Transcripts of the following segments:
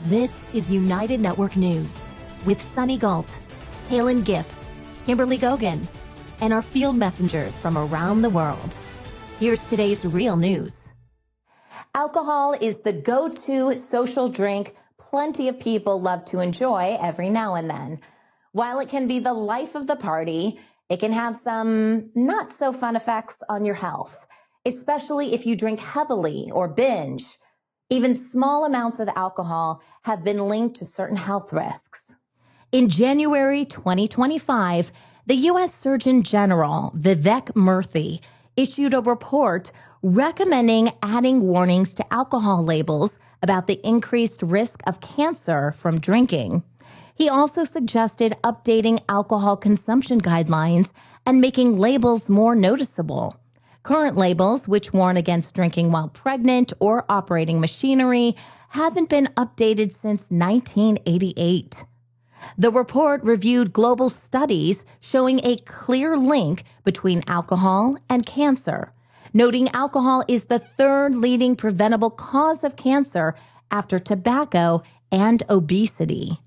This is United Network News with Sunny Galt, Calen, Kimberly Gogan, and our field messengers from around the world. Here's today's real news. Alcohol is the go-to social drink plenty of people love to enjoy every now and then. While it can be the life of the party, it can have some not so fun effects on your health, especially if you drink heavily or binge. Even small amounts of alcohol have been linked to certain health risks. In January 2025, the U.S. Surgeon General, Vivek Murthy, issued a report recommending adding warnings to alcohol labels about the increased risk of cancer from drinking. He also suggested updating alcohol consumption guidelines and making labels more noticeable. Current labels, which warn against drinking while pregnant or operating machinery, haven't been updated since 1988. The report reviewed global studies showing a clear link between alcohol and cancer, noting alcohol is the third leading preventable cause of cancer after tobacco and obesity.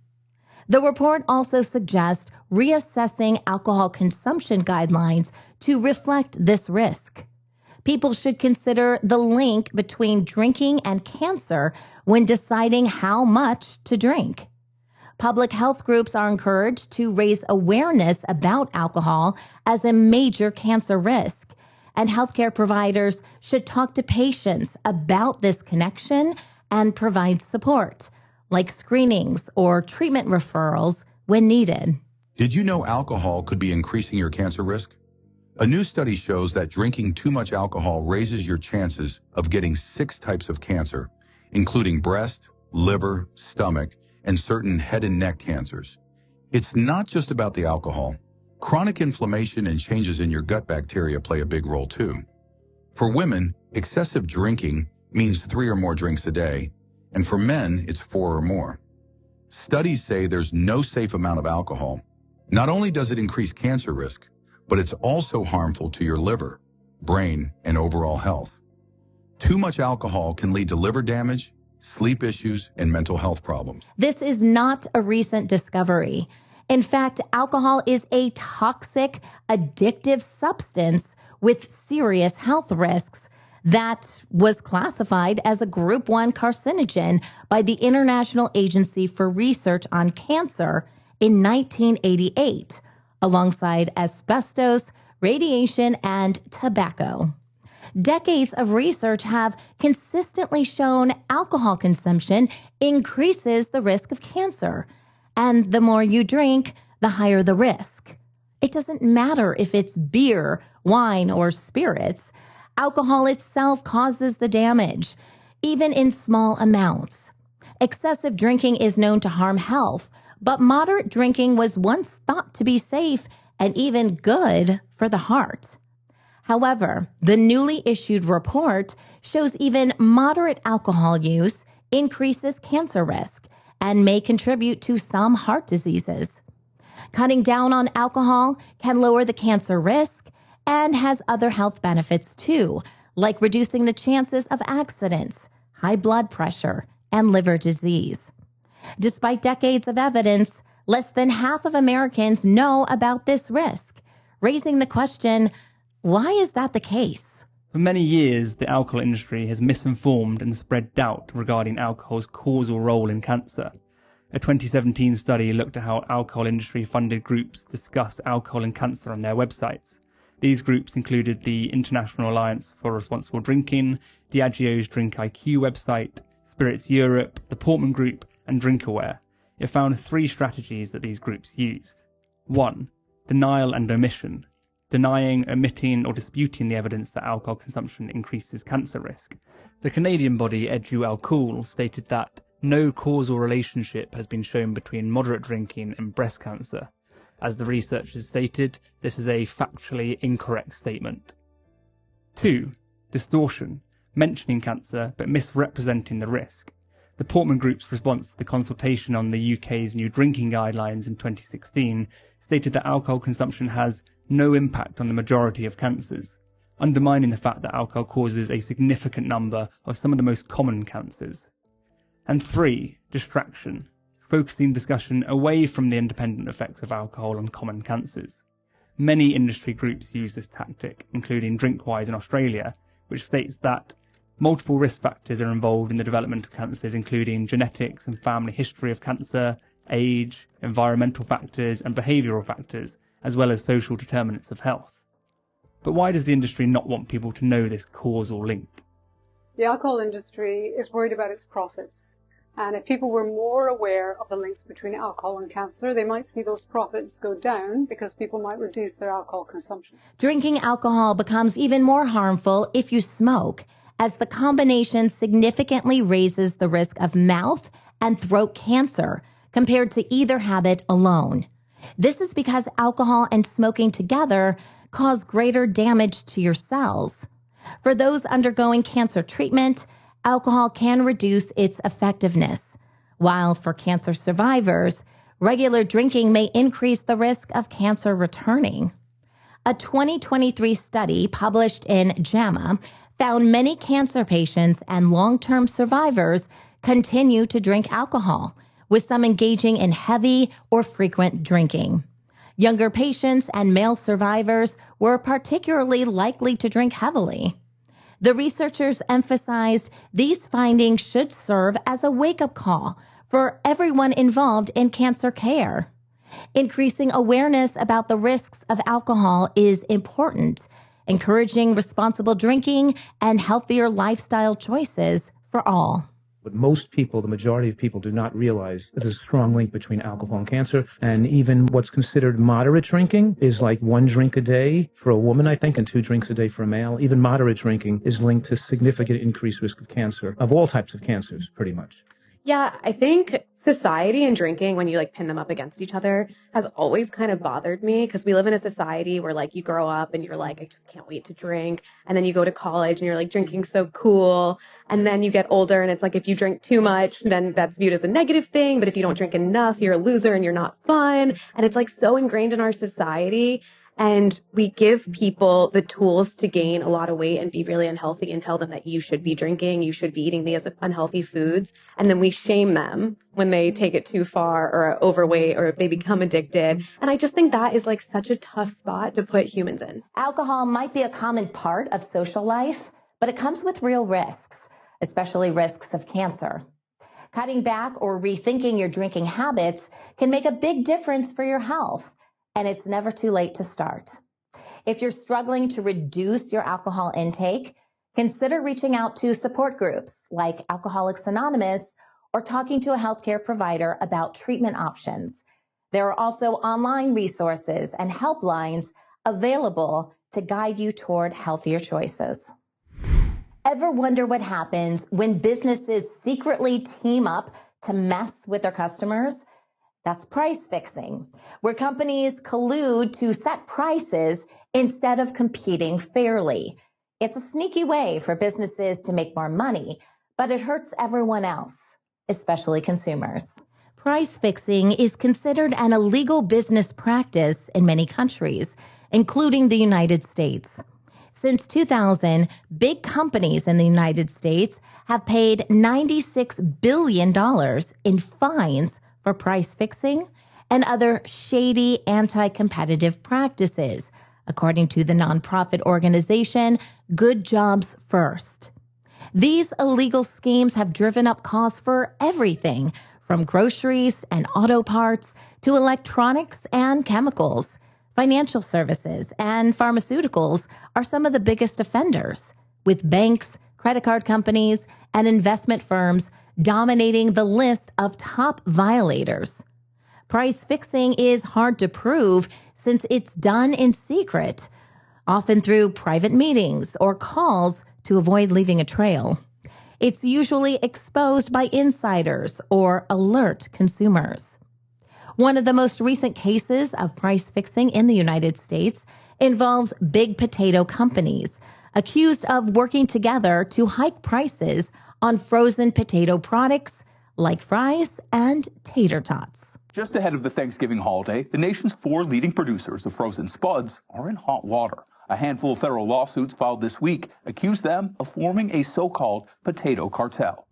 The report also suggests reassessing alcohol consumption guidelines to reflect this risk. People should consider the link between drinking and cancer when deciding how much to drink. Public health groups are encouraged to raise awareness about alcohol as a major cancer risk, and healthcare providers should talk to patients about this connection and provide support, like screenings or treatment referrals when needed. Did you know alcohol could be increasing your cancer risk? A new study shows that drinking too much alcohol raises your chances of getting 6 types of cancer, including breast, liver, stomach, and certain head and neck cancers. It's not just about the alcohol. Chronic inflammation and changes in your gut bacteria play a big role too. For women, excessive drinking means 3 or more drinks a day, and for men, it's 4 or more. Studies say there's no safe amount of alcohol. Not only does it increase cancer risk, but it's also harmful to your liver, brain, and overall health. Too much alcohol can lead to liver damage, sleep issues, and mental health problems. This is not a recent discovery. In fact, alcohol is a toxic, addictive substance with serious health risks that was classified as a Group 1 carcinogen by the International Agency for Research on Cancer in 1988, alongside asbestos, radiation, and tobacco. Decades of research have consistently shown alcohol consumption increases the risk of cancer. And the more you drink, the higher the risk. It doesn't matter if it's beer, wine, or spirits. Alcohol itself causes the damage, even in small amounts. Excessive drinking is known to harm health, but moderate drinking was once thought to be safe and even good for the heart. However, the newly issued report shows even moderate alcohol use increases cancer risk and may contribute to some heart diseases. Cutting down on alcohol can lower the cancer risk and has other health benefits too, like reducing the chances of accidents, high blood pressure, and liver disease. Despite decades of evidence, less than half of Americans know about this risk, raising the question, why is that the case? For many years, the alcohol industry has misinformed and spread doubt regarding alcohol's causal role in cancer. A 2017 study looked at how alcohol industry-funded groups discussed alcohol and cancer on their websites. These groups included the International Alliance for Responsible Drinking, Diageo's Drink IQ website, Spirits Europe, the Portman Group, and DrinkAware. It found 3 strategies that these groups used. 1. Denial and omission. Denying, omitting, or disputing the evidence that alcohol consumption increases cancer risk. The Canadian body Edu Alcool stated that no causal relationship has been shown between moderate drinking and breast cancer. As the researchers stated, this is a factually incorrect statement. 2. Distortion. Mentioning cancer but misrepresenting the risk. The Portman Group's response to the consultation on the UK's new drinking guidelines in 2016 stated that alcohol consumption has no impact on the majority of cancers, undermining the fact that alcohol causes a significant number of some of the most common cancers. And 3, distraction, focusing discussion away from the independent effects of alcohol on common cancers. Many industry groups use this tactic, including Drinkwise in Australia, which states that multiple risk factors are involved in the development of cancers, including genetics and family history of cancer, age, environmental factors and behavioural factors, as well as social determinants of health. But why does the industry not want people to know this causal link? The alcohol industry is worried about its profits. And if people were more aware of the links between alcohol and cancer, they might see those profits go down because people might reduce their alcohol consumption. Drinking alcohol becomes even more harmful if you smoke, as the combination significantly raises the risk of mouth and throat cancer compared to either habit alone. This is because alcohol and smoking together cause greater damage to your cells. For those undergoing cancer treatment, alcohol can reduce its effectiveness, while for cancer survivors, regular drinking may increase the risk of cancer returning. A 2023 study published in JAMA found many cancer patients and long-term survivors continue to drink alcohol, with some engaging in heavy or frequent drinking. Younger patients and male survivors were particularly likely to drink heavily. The researchers emphasized these findings should serve as a wake-up call for everyone involved in cancer care. Increasing awareness about the risks of alcohol is important, encouraging responsible drinking and healthier lifestyle choices for all. But most people, the majority of people, do not realize that there's a strong link between alcohol and cancer. And even what's considered moderate drinking is like 1 drink a day for a woman, I think, and 2 drinks a day for a male. Even moderate drinking is linked to significant increased risk of cancer, of all types of cancers, pretty much. Yeah, I think society and drinking, when you pin them up against each other, has always kind of bothered me, because we live in a society where you grow up and you're I just can't wait to drink. And then you go to college and you're drinking's so cool. And then you get older and it's if you drink too much, then that's viewed as a negative thing. But if you don't drink enough, you're a loser and you're not fun. And it's so ingrained in our society. And we give people the tools to gain a lot of weight and be really unhealthy and tell them that you should be drinking, you should be eating these unhealthy foods. And then we shame them when they take it too far or are overweight or if they become addicted. And I just think that is such a tough spot to put humans in. Alcohol might be a common part of social life, but it comes with real risks, especially risks of cancer. Cutting back or rethinking your drinking habits can make a big difference for your health. And it's never too late to start. If you're struggling to reduce your alcohol intake, consider reaching out to support groups like Alcoholics Anonymous or talking to a healthcare provider about treatment options. There are also online resources and helplines available to guide you toward healthier choices. Ever wonder what happens when businesses secretly team up to mess with their customers? That's price fixing, where companies collude to set prices instead of competing fairly. It's a sneaky way for businesses to make more money, but it hurts everyone else, especially consumers. Price fixing is considered an illegal business practice in many countries, including the United States. Since 2000, big companies in the United States have paid $96 billion in fines for price fixing and other shady anti-competitive practices, according to the nonprofit organization Good Jobs First. These illegal schemes have driven up costs for everything from groceries and auto parts to electronics and chemicals. Financial services and pharmaceuticals are some of the biggest offenders, with banks, credit card companies, and investment firms dominating the list of top violators. Price fixing is hard to prove since it's done in secret, often through private meetings or calls to avoid leaving a trail. It's usually exposed by insiders or alert consumers. One of the most recent cases of price fixing in the United States involves big potato companies accused of working together to hike prices on frozen potato products like fries and tater tots. Just ahead of the Thanksgiving holiday, the nation's 4 leading producers of frozen spuds are in hot water. A handful of federal lawsuits filed this week accuse them of forming a so-called potato cartel.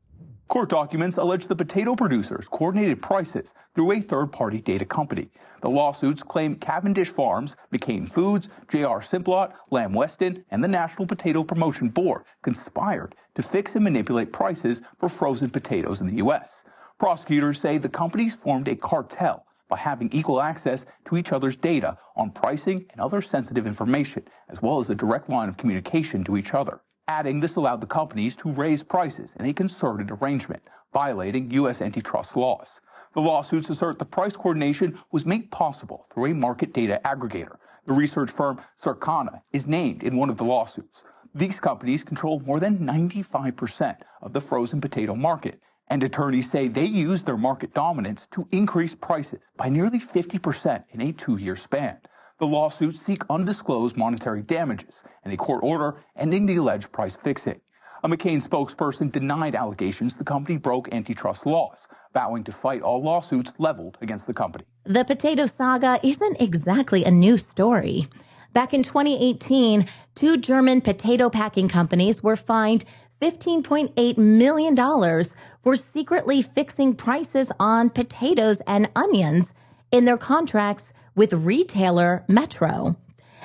Court documents allege the potato producers coordinated prices through a third-party data company. The lawsuits claim Cavendish Farms, McCain Foods, J.R. Simplot, Lamb Weston, and the National Potato Promotion Board conspired to fix and manipulate prices for frozen potatoes in the U.S. Prosecutors say the companies formed a cartel by having equal access to each other's data on pricing and other sensitive information, as well as a direct line of communication to each other. Adding this allowed the companies to raise prices in a concerted arrangement, violating U.S. antitrust laws. The lawsuits assert the price coordination was made possible through a market data aggregator. The research firm Circana is named in one of the lawsuits. These companies control more than 95% of the frozen potato market, and attorneys say they used their market dominance to increase prices by nearly 50% in a 2-year span. The lawsuits seek undisclosed monetary damages and a court order ending the alleged price fixing. A McCain spokesperson denied allegations the company broke antitrust laws, vowing to fight all lawsuits leveled against the company. The potato saga isn't exactly a new story. Back in 2018, 2 German potato packing companies were fined $15.8 million for secretly fixing prices on potatoes and onions in their contracts with retailer Metro.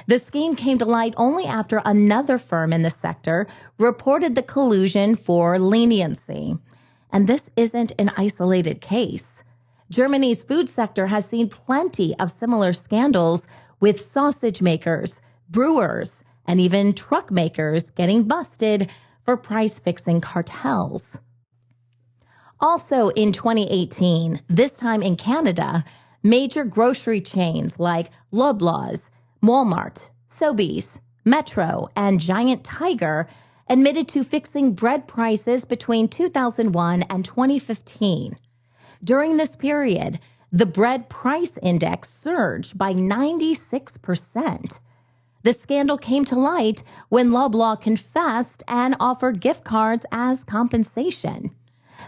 The scheme came to light only after another firm in the sector reported the collusion for leniency. And this isn't an isolated case. Germany's food sector has seen plenty of similar scandals with sausage makers, brewers, and even truck makers getting busted for price-fixing cartels. Also in 2018, this time in Canada, major grocery chains like Loblaws, Walmart, Sobeys, Metro, and Giant Tiger admitted to fixing bread prices between 2001 and 2015. During this period, the bread price index surged by 96%. The scandal came to light when Loblaw confessed and offered gift cards as compensation.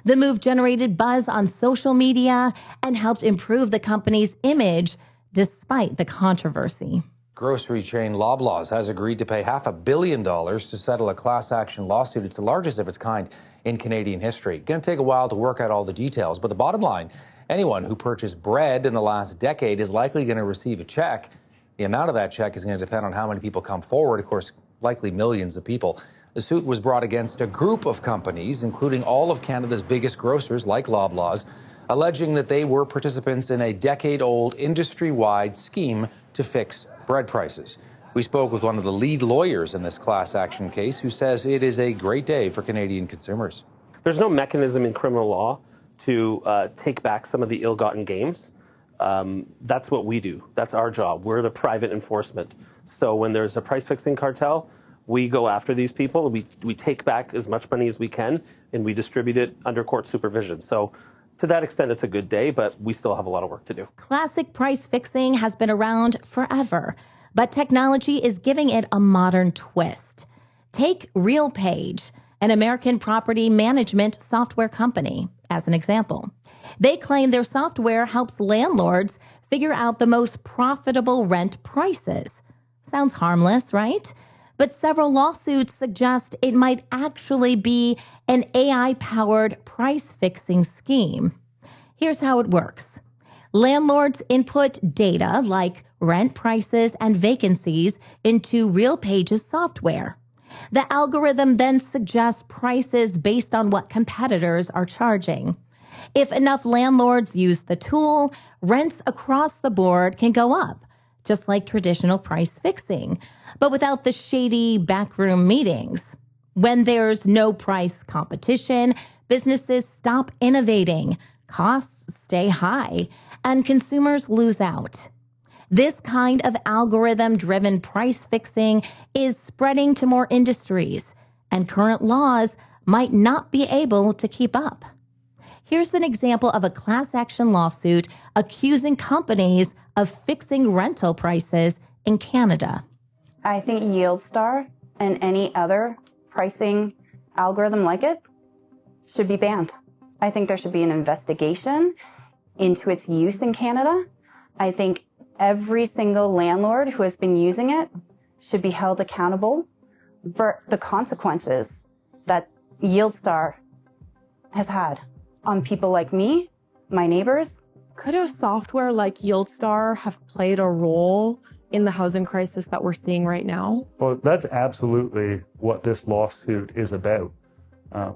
The move generated buzz on social media and helped improve the company's image despite the controversy. Grocery chain Loblaws has agreed to pay $500 million to settle a class action lawsuit. It's the largest of its kind in Canadian history. It's going to take a while to work out all the details, but the bottom line, anyone who purchased bread in the last decade is likely going to receive a check. The amount of that check is going to depend on how many people come forward, of course, likely millions of people. The suit was brought against a group of companies, including all of Canada's biggest grocers like Loblaws, alleging that they were participants in a decade-old industry-wide scheme to fix bread prices. We spoke with one of the lead lawyers in this class action case who says it is a great day for Canadian consumers. There's no mechanism in criminal law to take back some of the ill-gotten gains. That's what we do. That's our job. We're the private enforcement. So when there's a price-fixing cartel, we go after these people. We take back as much money as we can, and we distribute it under court supervision. So to that extent, it's a good day, but we still have a lot of work to do. Classic price fixing has been around forever, but technology is giving it a modern twist. Take RealPage, an American property management software company, as an example. They claim their software helps landlords figure out the most profitable rent prices. Sounds harmless, right? But several lawsuits suggest it might actually be an AI-powered price-fixing scheme. Here's how it works. Landlords input data like rent prices and vacancies into RealPage's software. The algorithm then suggests prices based on what competitors are charging. If enough landlords use the tool, rents across the board can go up, just like traditional price fixing, but without the shady backroom meetings. When there's no price competition, businesses stop innovating, costs stay high, and consumers lose out. This kind of algorithm-driven price fixing is spreading to more industries, and current laws might not be able to keep up. Here's an example of a class action lawsuit accusing companies of fixing rental prices in Canada. I think YieldStar and any other pricing algorithm like it should be banned. I think there should be an investigation into its use in Canada. I think every single landlord who has been using it should be held accountable for the consequences that YieldStar has had on people like me, my neighbors. Could a software like YieldStar have played a role in the housing crisis that we're seeing right now? Well, that's absolutely what this lawsuit is about.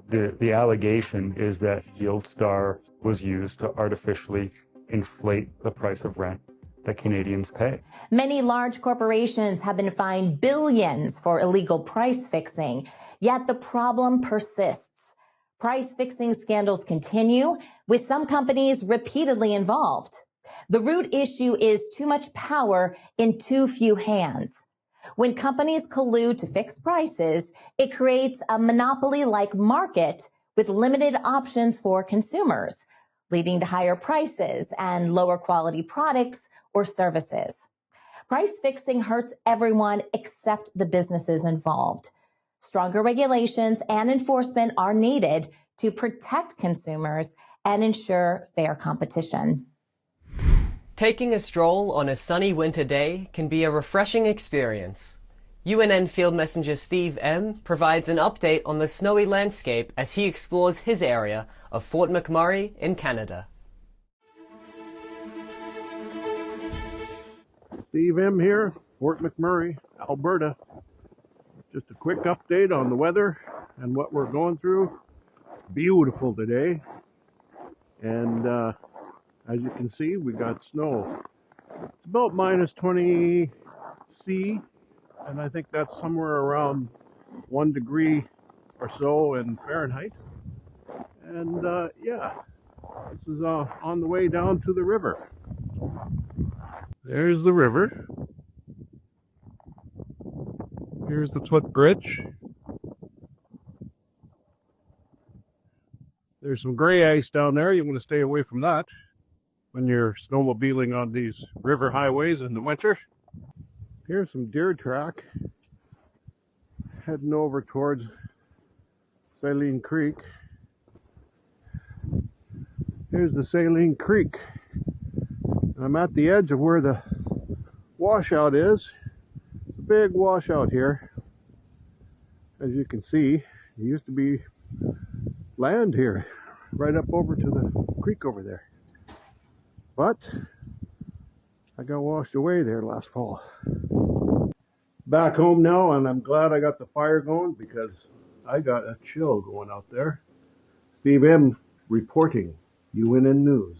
The allegation is that YieldStar was used to artificially inflate the price of rent that Canadians pay. Many large corporations have been fined billions for illegal price fixing, yet the problem persists. Price fixing scandals continue, with some companies repeatedly involved. The root issue is too much power in too few hands. When companies collude to fix prices, it creates a monopoly-like market with limited options for consumers, leading to higher prices and lower quality products or services. Price fixing hurts everyone except the businesses involved. Stronger regulations and enforcement are needed to protect consumers and ensure fair competition. Taking a stroll on a sunny winter day can be a refreshing experience. UNN Field Messenger Steve M. provides an update on the snowy landscape as he explores his area of Fort McMurray in Canada. Steve M. here, Fort McMurray, Alberta. Just a quick update on the weather and what we're going through. Beautiful today. And as you can see, we got snow. It's about -20 C, and I think that's somewhere around 1 degree or so in Fahrenheit. And yeah, this is on the way down to the river. There's the river. Here's the footbridge. There's some gray ice down there. You want to stay away from that when you're snowmobiling on these river highways in the winter. Here's some deer track heading over towards Calen Creek. Here's the Calen Creek. I'm at the edge of where the washout is. It's a big washout here. As you can see, there used to be land here, right up over to the creek over there. But I got washed away there last fall. Back home now, and I'm glad I got the fire going because I got a chill going out there. Steve M. reporting, UNN News.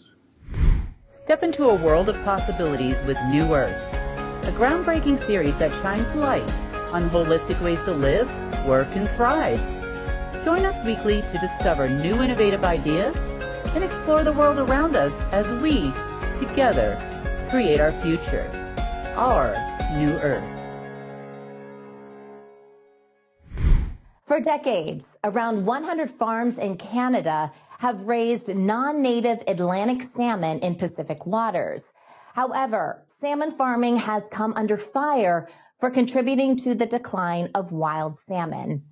Step into a world of possibilities with New Earth, a groundbreaking series that shines light on holistic ways to live, work, and thrive. Join us weekly to discover new innovative ideas and explore the world around us as we, together, create our future, our New Earth. For decades, around 100 farms in Canada have raised non-native Atlantic salmon in Pacific waters. However, salmon farming has come under fire for contributing to the decline of wild salmon.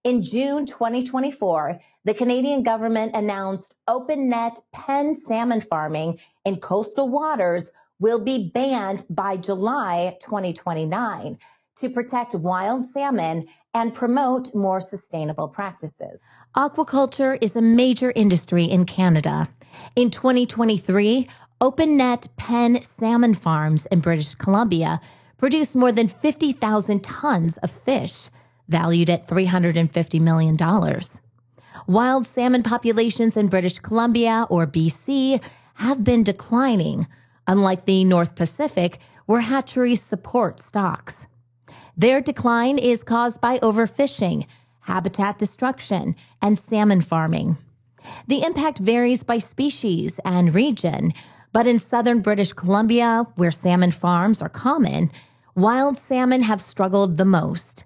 In June 2024, the Canadian government announced open net pen salmon farming in coastal waters will be banned by July 2029 to protect wild salmon and promote more sustainable practices. Aquaculture is a major industry in Canada. In 2023, open net pen salmon farms in British Columbia produced more than 50,000 tons of fish, valued at $350 million. Wild salmon populations in British Columbia, or BC, have been declining, unlike the North Pacific, where hatcheries support stocks. Their decline is caused by overfishing, habitat destruction, and salmon farming. The impact varies by species and region, but in southern British Columbia, where salmon farms are common, wild salmon have struggled the most.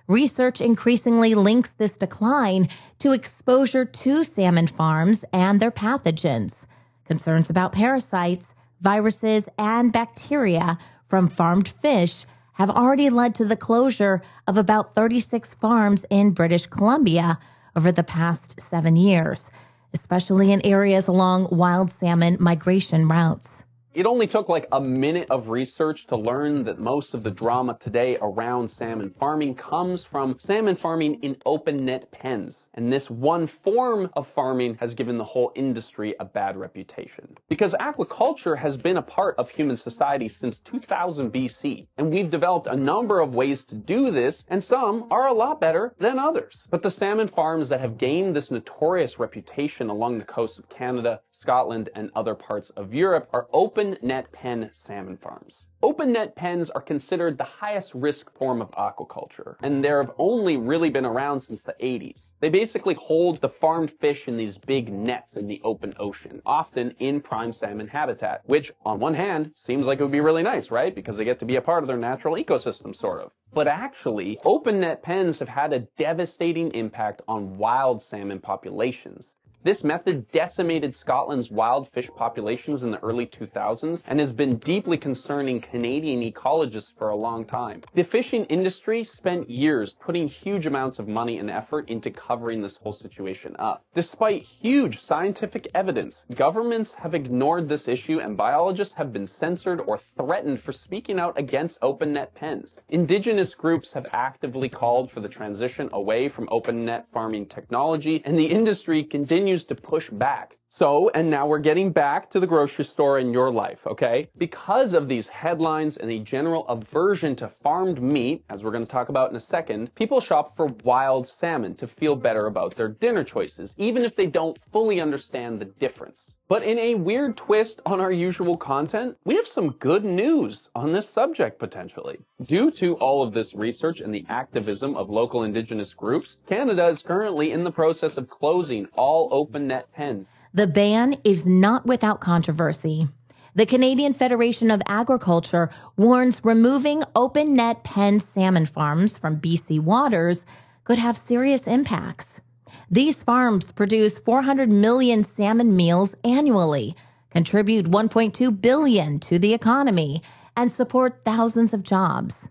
Research increasingly links this decline to exposure to salmon farms and their pathogens. Concerns about parasites, viruses, and bacteria from farmed fish have already led to the closure of about 36 farms in British Columbia over the past 7 years, especially in areas along wild salmon migration routes. It only took like a minute of research to learn that most of the drama today around salmon farming comes from salmon farming in open net pens. And this one form of farming has given the whole industry a bad reputation. Because aquaculture has been a part of human society since 2000 BC, and we've developed a number of ways to do this, and some are a lot better than others. But the salmon farms that have gained this notorious reputation along the coast of Canada, Scotland, and other parts of Europe are open net pen salmon farms. Open net pens are considered the highest risk form of aquaculture, and they have only really been around since the 80s. They basically hold the farmed fish in these big nets in the open ocean, often in prime salmon habitat, which on one hand seems like it would be really nice, right? Because they get to be a part of their natural ecosystem, sort of. But actually, open net pens have had a devastating impact on wild salmon populations. This method decimated Scotland's wild fish populations in the early 2000s and has been deeply concerning Canadian ecologists for a long time. The fishing industry spent years putting huge amounts of money and effort into covering this whole situation up. Despite huge scientific evidence, governments have ignored this issue and biologists have been censored or threatened for speaking out against open net pens. Indigenous groups have actively called for the transition away from open net farming technology, and the industry continues to push back. So, and now we're getting back to the grocery store in your life, okay? Because of these headlines and a general aversion to farmed meat, as we're going to talk about in a second, people shop for wild salmon to feel better about their dinner choices, even if they don't fully understand the difference. But in a weird twist on our usual content, we have some good news on this subject potentially. Due to all of this research and the activism of local Indigenous groups, Canada is currently in the process of closing all open net pens. The ban is not without controversy. The Canadian Federation of Agriculture warns removing open net pen salmon farms from BC waters could have serious impacts. These farms produce 400 million salmon meals annually, contribute $1.2 billion to the economy, and support thousands of jobs.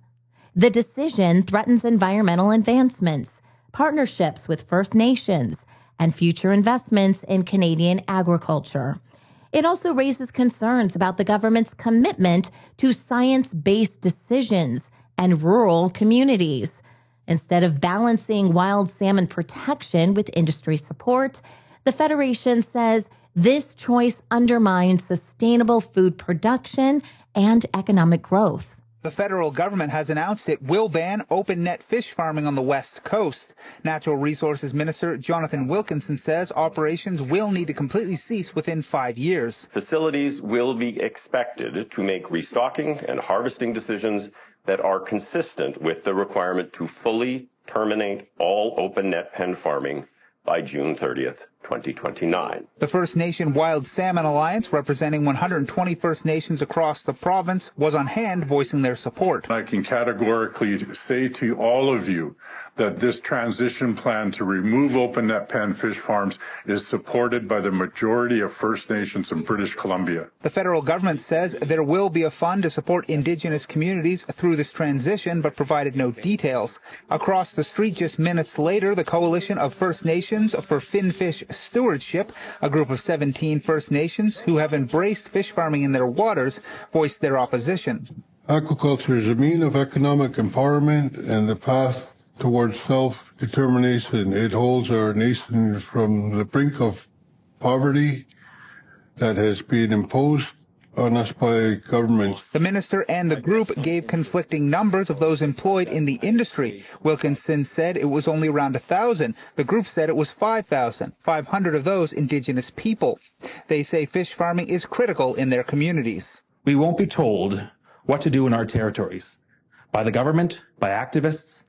The decision threatens environmental advancements, partnerships with First Nations, and future investments in Canadian agriculture. It also raises concerns about the government's commitment to science-based decisions and rural communities. Instead of balancing wild salmon protection with industry support, the Federation says this choice undermines sustainable food production and economic growth. The federal government has announced it will ban open net fish farming on the West Coast. Natural Resources Minister Jonathan Wilkinson says operations will need to completely cease within 5 years. Facilities will be expected to make restocking and harvesting decisions that are consistent with the requirement to fully terminate all open net pen farming by June 30th, 2029. The First Nation Wild Salmon Alliance, representing 120 First Nations across the province, was on hand voicing their support. I can categorically say to all of you that this transition plan to remove open net pen fish farms is supported by the majority of First Nations in British Columbia. The federal government says there will be a fund to support Indigenous communities through this transition, but provided no details. Across the street just minutes later, the Coalition of First Nations for Finfish Stewardship, a group of 17 First Nations who have embraced fish farming in their waters, voiced their opposition. Aquaculture is a means of economic empowerment and the path towards self-determination. It holds our nation from the brink of poverty that has been imposed on us by governments. The minister and the group gave conflicting numbers of those employed in the industry. Wilkinson said it was only around 1,000. The group said it was 5,000, 500 of those Indigenous people. They say fish farming is critical in their communities. We won't be told what to do in our territories by the government, by activists,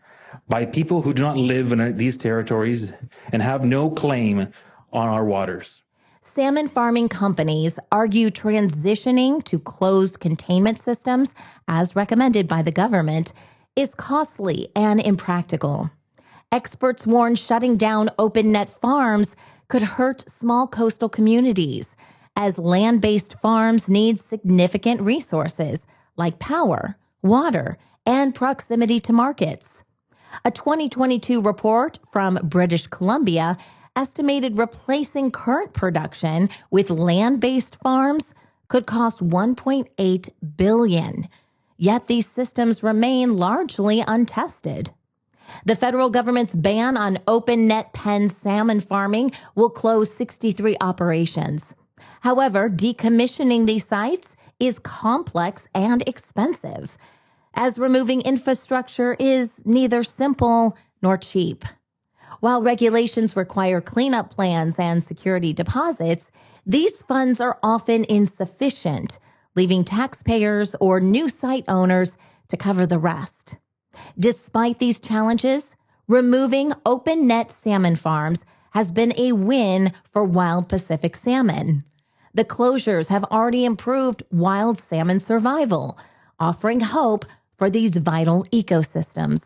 by people who do not live in these territories and have no claim on our waters. Salmon farming companies argue transitioning to closed containment systems, as recommended by the government, is costly and impractical. Experts warn shutting down open net farms could hurt small coastal communities, as land-based farms need significant resources like power, water, and proximity to markets. A 2022 report from British Columbia estimated replacing current production with land-based farms could cost $1.8 billion. Yet these systems remain largely untested. The federal government's ban on open net pen salmon farming will close 63 operations. However, decommissioning these sites is complex and expensive, as removing infrastructure is neither simple nor cheap. While regulations require cleanup plans and security deposits, these funds are often insufficient, leaving taxpayers or new site owners to cover the rest. Despite these challenges, removing open net salmon farms has been a win for wild Pacific salmon. The closures have already improved wild salmon survival, offering hope for these vital ecosystems.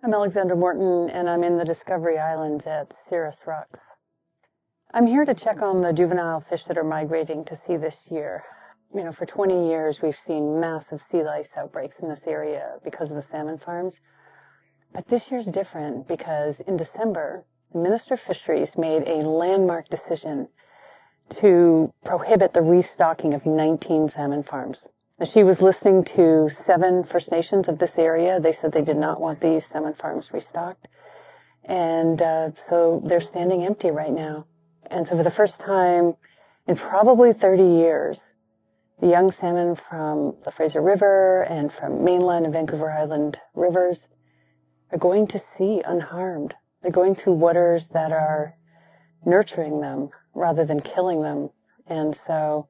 I'm Alexandra Morton, and I'm in the Discovery Islands at Cirrus Rocks. I'm here to check on the juvenile fish that are migrating to sea this year. You know, for 20 years, we've seen massive sea lice outbreaks in this area because of the salmon farms. But this year's different because in December, the Minister of Fisheries made a landmark decision to prohibit the restocking of 19 salmon farms. Now, she was listening to 7 First Nations of this area. They said they did not want these salmon farms restocked. And so they're standing empty right now. And so for the first time in probably 30 years, the young salmon from the Fraser River and from mainland and Vancouver Island rivers are going to sea unharmed. They're going through waters that are nurturing them rather than killing them. And so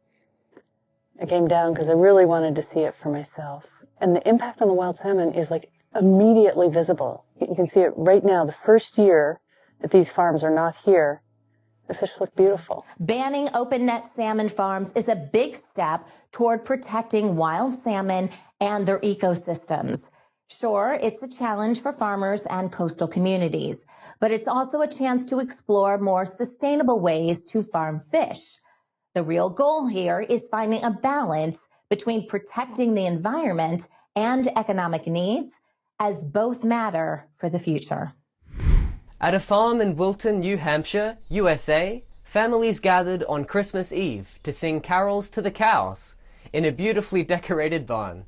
I came down because I really wanted to see it for myself. And the impact on the wild salmon is like immediately visible. You can see it right now. The first year that these farms are not here, the fish look beautiful. Banning open net salmon farms is a big step toward protecting wild salmon and their ecosystems. Sure, it's a challenge for farmers and coastal communities, but it's also a chance to explore more sustainable ways to farm fish. The real goal here is finding a balance between protecting the environment and economic needs, as both matter for the future. At a farm in Wilton, New Hampshire, USA, families gathered on Christmas Eve to sing carols to the cows in a beautifully decorated barn.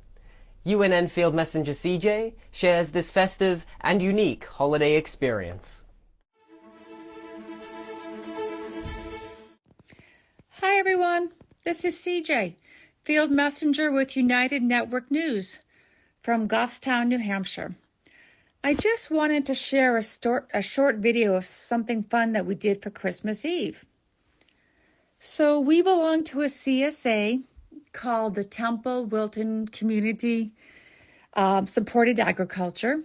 UNN Field Messenger CJ shares this festive and unique holiday experience. Hi everyone, this is CJ, Field Messenger with United Network News from Goffstown, New Hampshire. I just wanted to share a short video of something fun that we did for Christmas Eve. So we belong to a CSA called the Temple Wilton Community Supported Agriculture.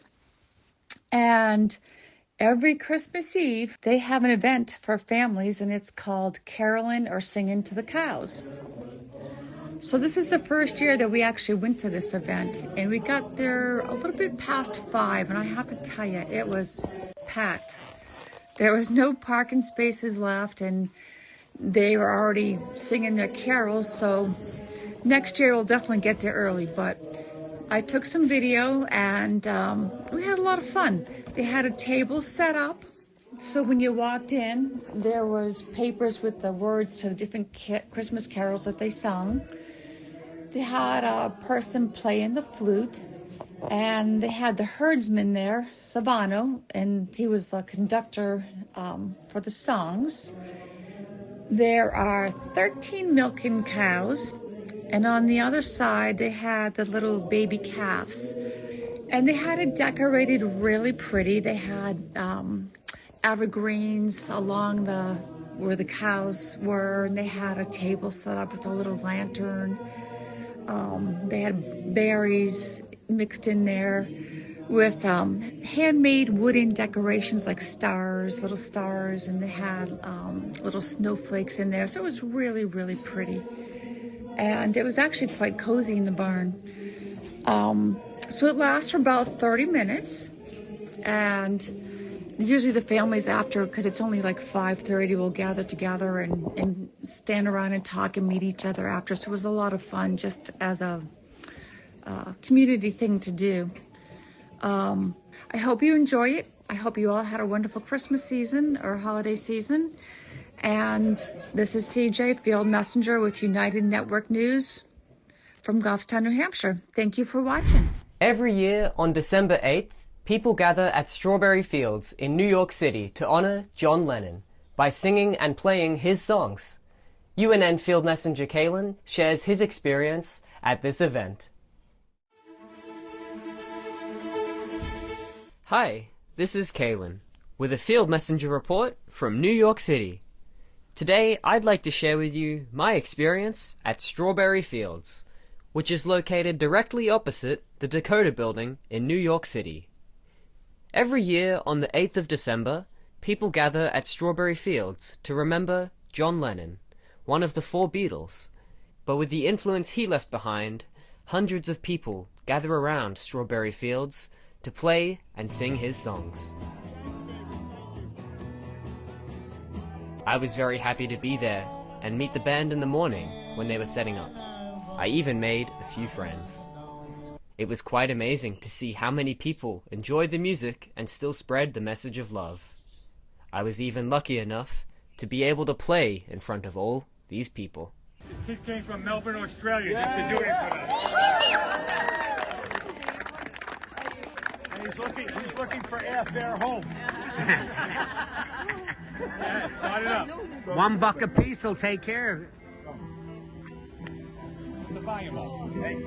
And every Christmas Eve, they have an event for families, and it's called Caroling or Singing to the Cows. So this is the first year that we actually went to this event, and we got there a little bit past 5, and I have to tell you, it was packed. There was no parking spaces left, and they were already singing their carols, so next year we'll definitely get there early. But I took some video, and we had a lot of fun. They had a table set up, so when you walked in, there was papers with the words to the different Christmas carols that they sung. They had a person playing the flute, and they had the herdsman there, Savano, and he was a conductor for the songs. There are 13 milking cows, and on the other side, they had the little baby calves. And they had it decorated really pretty. They had evergreens along where the cows were, and they had a table set up with a little lantern. They had berries mixed in there with handmade wooden decorations like stars, little stars, and they had little snowflakes in there. So it was really, really pretty. And it was actually quite cozy in the barn. So it lasts for about 30 minutes. And usually the families after, because it's only like 5:30, will gather together and stand around and talk and meet each other after. So it was a lot of fun just as a community thing to do. I hope you enjoy it. I hope you all had a wonderful Christmas season or holiday season. And this is CJ, Field Messenger with United Network News from Goffstown, New Hampshire. Thank you for watching. Every year on December 8th, people gather at Strawberry Fields in New York City to honor John Lennon by singing and playing his songs. UNN Field Messenger Calen shares his experience at this event. Hi, this is Calen with a Field Messenger report from New York City. Today, I'd like to share with you my experience at Strawberry Fields, which is located directly opposite the Dakota Building in New York City. Every year on the 8th of December, people gather at Strawberry Fields to remember John Lennon, one of the 4 Beatles. But with the influence he left behind, hundreds of people gather around Strawberry Fields to play and sing his songs. I was very happy to be there and meet the band in the morning when they were setting up. I even made a few friends. It was quite amazing to see how many people enjoyed the music and still spread the message of love. I was even lucky enough to be able to play in front of all these people. This kid came from Melbourne, Australia, just to do it for us. And he's looking for airfare home. Yeah, start it up. $1 a piece will take care of it. The volume up. Hey.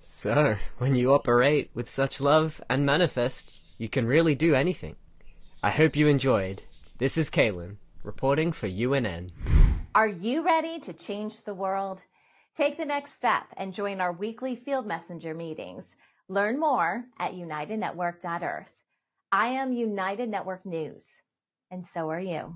So, when you operate with such love and manifest, you can really do anything. I hope you enjoyed. This is Calen, reporting for UNN. Are you ready to change the world? Take the next step and join our weekly Field Messenger meetings. Learn more at unitednetwork.earth. I am United Network News, and so are you.